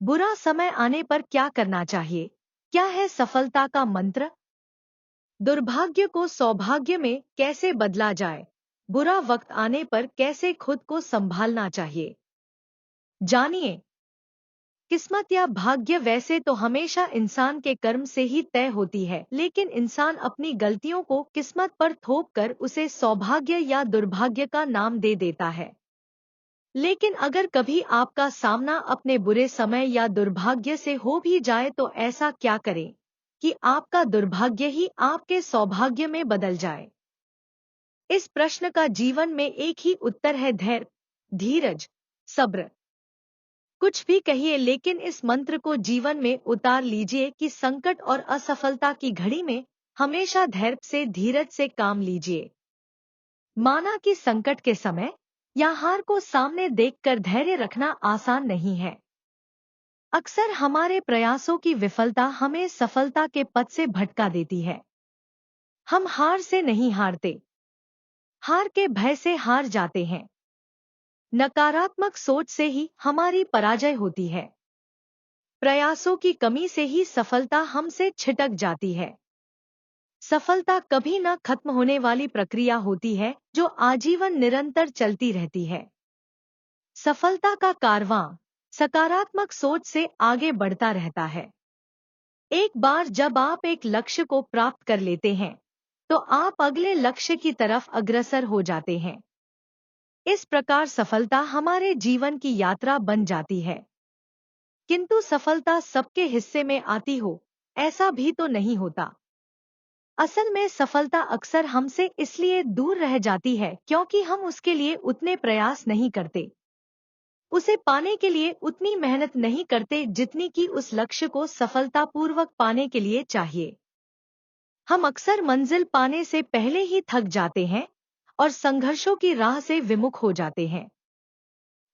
बुरा समय आने पर क्या करना चाहिए? क्या है सफलता का मंत्र? दुर्भाग्य को सौभाग्य में कैसे बदला जाए? बुरा वक्त आने पर कैसे खुद को संभालना चाहिए? जानिए। किस्मत या भाग्य वैसे तो हमेशा इंसान के कर्म से ही तय होती है, लेकिन इंसान अपनी गलतियों को किस्मत पर थोप कर उसे सौभाग्य या दुर्भाग्य का नाम दे देता है। लेकिन अगर कभी आपका सामना अपने बुरे समय या दुर्भाग्य से हो भी जाए तो ऐसा क्या करें कि आपका दुर्भाग्य ही आपके सौभाग्य में बदल जाए? इस प्रश्न का जीवन में एक ही उत्तर है: धैर्य, धीरज, सब्र। कुछ भी कहिए, लेकिन इस मंत्र को जीवन में उतार लीजिए कि संकट और असफलता की घड़ी में हमेशा धैर्य से, धीरज से काम लीजिए। माना कि संकट के समय या हार को सामने देखकर धैर्य रखना आसान नहीं है। अक्सर हमारे प्रयासों की विफलता हमें सफलता के पथ से भटका देती है। हम हार से नहीं हारते, हार के भय से हार जाते हैं। नकारात्मक सोच से ही हमारी पराजय होती है। प्रयासों की कमी से ही सफलता हमसे छिटक जाती है। सफलता कभी न खत्म होने वाली प्रक्रिया होती है जो आजीवन निरंतर चलती रहती है। सफलता का कारवां सकारात्मक सोच से आगे बढ़ता रहता है। एक बार जब आप एक लक्ष्य को प्राप्त कर लेते हैं तो आप अगले लक्ष्य की तरफ अग्रसर हो जाते हैं। इस प्रकार सफलता हमारे जीवन की यात्रा बन जाती है। किंतु सफलता सबके हिस्से में आती हो, ऐसा भी तो नहीं होता। असल में सफलता अक्सर हमसे इसलिए दूर रह जाती है क्योंकि हम उसके लिए उतने प्रयास नहीं करते, उसे पाने के लिए उतनी मेहनत नहीं करते जितनी कि उस लक्ष्य को सफलतापूर्वक पाने के लिए चाहिए। हम अक्सर मंजिल पाने से पहले ही थक जाते हैं और संघर्षों की राह से विमुख हो जाते हैं।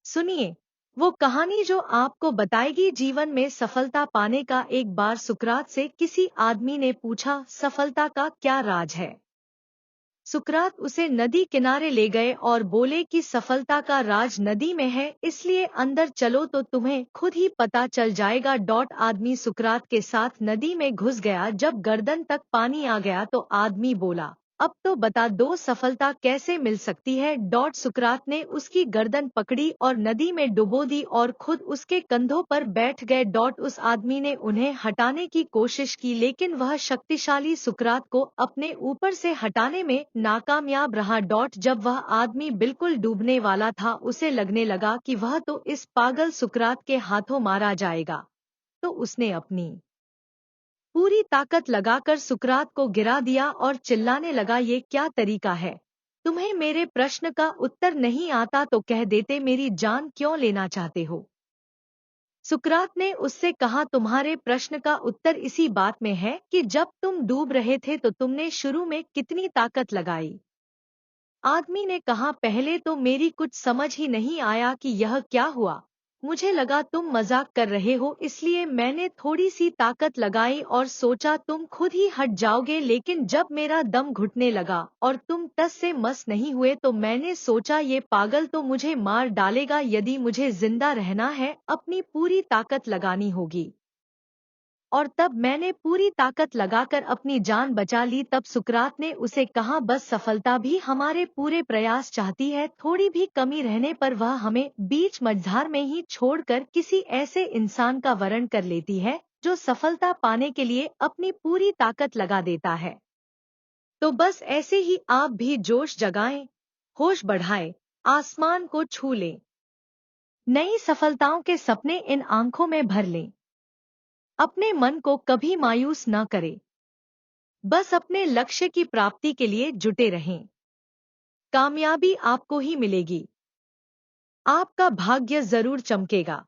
सुनिए वो कहानी जो आपको बताएगी जीवन में सफलता पाने का। एक बार सुकरात से किसी आदमी ने पूछा, सफलता का क्या राज है? सुकरात उसे नदी किनारे ले गए और बोले कि सफलता का राज नदी में है, इसलिए अंदर चलो तो तुम्हें खुद ही पता चल जाएगा। आदमी सुकरात के साथ नदी में घुस गया। जब गर्दन तक पानी आ गया तो आदमी बोला, अब तो बता दो सफलता कैसे मिल सकती है? सुकरात ने उसकी गर्दन पकड़ी और नदी में डुबो दी और खुद उसके कंधों पर बैठ गए। उस आदमी ने उन्हें हटाने की कोशिश की, लेकिन वह शक्तिशाली सुकरात को अपने ऊपर से हटाने में नाकामयाब रहा। जब वह आदमी बिल्कुल डूबने वाला था, उसे लगने लगा कि वह तो इस पागल सुकरात के हाथों मारा जाएगा, तो उसने अपनी पूरी ताकत लगाकर सुकरात को गिरा दिया और चिल्लाने लगा, ये क्या तरीका है? तुम्हें मेरे प्रश्न का उत्तर नहीं आता तो कह देते, मेरी जान क्यों लेना चाहते हो? सुकरात ने उससे कहा, तुम्हारे प्रश्न का उत्तर इसी बात में है कि जब तुम डूब रहे थे तो तुमने शुरू में कितनी ताकत लगाई। आदमी ने कहा, पहले तो मेरी कुछ समझ ही नहीं आया कि यह क्या हुआ। मुझे लगा तुम मजाक कर रहे हो, इसलिए मैंने थोड़ी सी ताकत लगाई और सोचा तुम खुद ही हट जाओगे, लेकिन जब मेरा दम घुटने लगा और तुम टस से मस नहीं हुए तो मैंने सोचा ये पागल तो मुझे मार डालेगा। यदि मुझे जिंदा रहना है अपनी पूरी ताकत लगानी होगी। और तब मैंने पूरी ताकत लगाकर अपनी जान बचा ली। तब सुकरात ने उसे कहा, बस सफलता भी हमारे पूरे प्रयास चाहती है। थोड़ी भी कमी रहने पर वह हमें बीच मझधार में ही छोड़कर किसी ऐसे इंसान का वरण कर लेती है जो सफलता पाने के लिए अपनी पूरी ताकत लगा देता है। तो बस ऐसे ही आप भी जोश जगाएं, होश बढ़ाएं, आसमान को छू लें, नई सफलताओं के सपने इन आंखों में भर लें। अपने मन को कभी मायूस न करें, बस अपने लक्ष्य की प्राप्ति के लिए जुटे रहें। कामयाबी आपको ही मिलेगी, आपका भाग्य जरूर चमकेगा।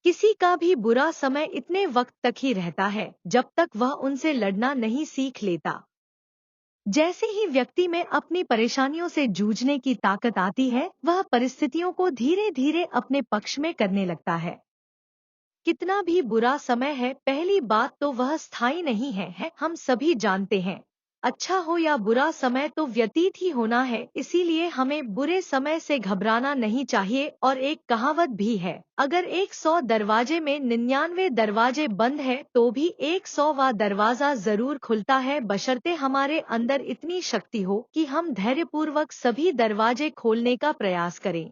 किसी का भी बुरा समय इतने वक्त तक ही रहता है जब तक वह उनसे लड़ना नहीं सीख लेता। जैसे ही व्यक्ति में अपनी परेशानियों से जूझने की ताकत आती है, वह परिस्थितियों को धीरे धीरे अपने पक्ष में करने लगता है। कितना भी बुरा समय है, पहली बात तो वह स्थायी नहीं है, हम सभी जानते हैं। अच्छा हो या बुरा समय तो व्यतीत ही होना है, इसीलिए हमें बुरे समय से घबराना नहीं चाहिए। और एक कहावत भी है, अगर 100 दरवाजे में 99 दरवाजे बंद है तो भी 100वां दरवाजा जरूर खुलता है, बशर्ते हमारे अंदर इतनी शक्ति हो कि हम धैर्यपूर्वक सभी दरवाजे खोलने का प्रयास करें।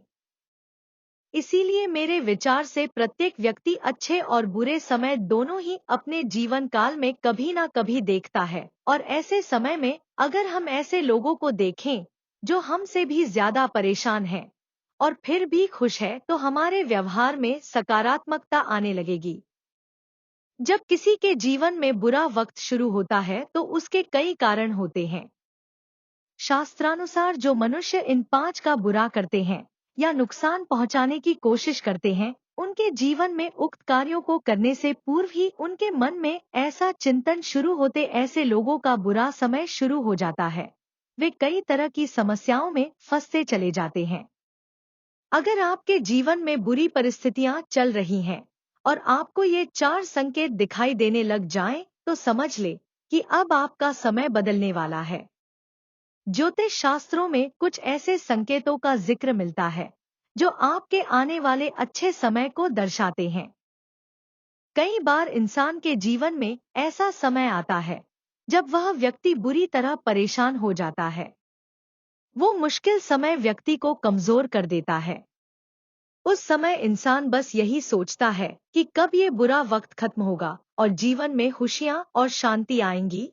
इसीलिए मेरे विचार से प्रत्येक व्यक्ति अच्छे और बुरे समय दोनों ही अपने जीवन काल में कभी ना कभी देखता है, और ऐसे समय में अगर हम ऐसे लोगों को देखें जो हमसे भी ज्यादा परेशान हैं और फिर भी खुश है, तो हमारे व्यवहार में सकारात्मकता आने लगेगी। जब किसी के जीवन में बुरा वक्त शुरू होता है तो उसके कई कारण होते हैं। शास्त्रानुसार जो मनुष्य इन 5 का बुरा करते हैं या नुकसान पहुंचाने की कोशिश करते हैं, उनके जीवन में उक्त कार्यों को करने से पूर्व ही उनके मन में ऐसा चिंतन शुरू होते ऐसे लोगों का बुरा समय शुरू हो जाता है। वे कई तरह की समस्याओं में फंसते चले जाते हैं। अगर आपके जीवन में बुरी परिस्थितियां चल रही हैं और आपको ये 4 संकेत दिखाई देने लग जाएं, तो समझ ले कि अब आपका समय बदलने वाला है। ज्योतिष शास्त्रों में कुछ ऐसे संकेतों का जिक्र मिलता है जो आपके आने वाले अच्छे समय को दर्शाते हैं। कई बार इंसान के जीवन में ऐसा समय आता है जब वह व्यक्ति बुरी तरह परेशान हो जाता है। वो मुश्किल समय व्यक्ति को कमजोर कर देता है। उस समय इंसान बस यही सोचता है कि कब ये बुरा वक्त खत्म होगा और जीवन में खुशियां और शांति आएंगी।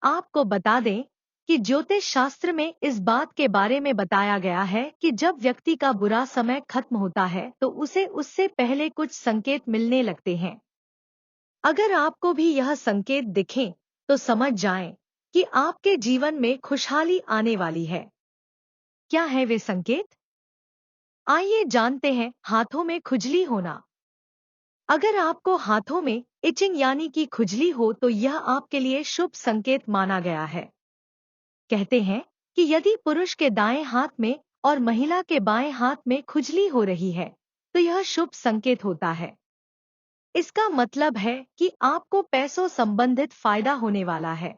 आपको बता दें कि ज्योतिष शास्त्र में इस बात के बारे में बताया गया है कि जब व्यक्ति का बुरा समय खत्म होता है तो उसे उससे पहले कुछ संकेत मिलने लगते हैं। अगर आपको भी यह संकेत दिखें तो समझ जाएं कि आपके जीवन में खुशहाली आने वाली है। क्या है वे संकेत? आइए जानते हैं। हाथों में खुजली होना। अगर आपको हाथों में इचिंग यानी कि खुजली हो तो यह आपके लिए शुभ संकेत माना गया है। कहते हैं कि यदि पुरुष के दाएं हाथ में और महिला के बाएं हाथ में खुजली हो रही है तो यह शुभ संकेत होता है। इसका मतलब है कि आपको पैसों संबंधित फायदा होने वाला है।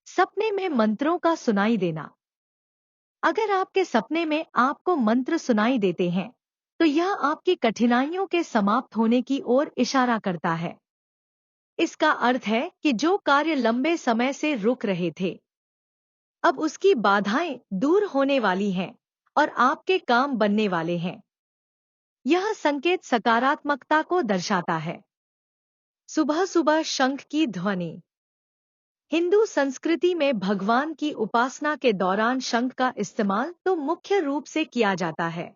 सपने में मंत्रों का सुनाई देना। अगर आपके सपने में आपको मंत्र सुनाई देते हैं तो यह आपकी कठिनाइयों के समाप्त होने की ओर इशारा करता है। इसका अर्थ है कि जो कार्य लंबे समय से रुक रहे थे, अब उसकी बाधाएं दूर होने वाली हैं और आपके काम बनने वाले हैं। यह संकेत सकारात्मकता को दर्शाता है। सुबह सुबह शंख की ध्वनि। हिंदू संस्कृति में भगवान की उपासना के दौरान शंख का इस्तेमाल तो मुख्य रूप से किया जाता है।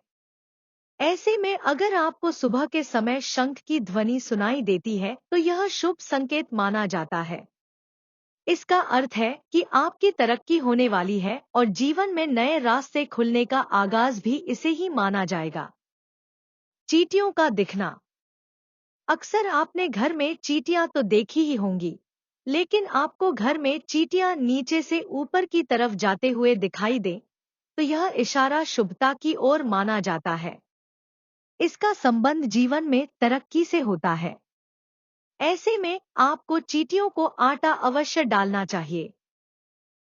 ऐसे में अगर आपको सुबह के समय शंख की ध्वनि सुनाई देती है तो यह शुभ संकेत माना जाता है। इसका अर्थ है कि आपकी तरक्की होने वाली है और जीवन में नए रास्ते खुलने का आगाज भी इसे ही माना जाएगा। चींटियों का दिखना। अक्सर आपने घर में चींटियां तो देखी ही होंगी, लेकिन आपको घर में चींटियां नीचे से ऊपर की तरफ जाते हुए दिखाई दे तो यह इशारा शुभता की ओर माना जाता है। इसका संबंध जीवन में तरक्की से होता है। ऐसे में आपको चींटियों को आटा अवश्य डालना चाहिए।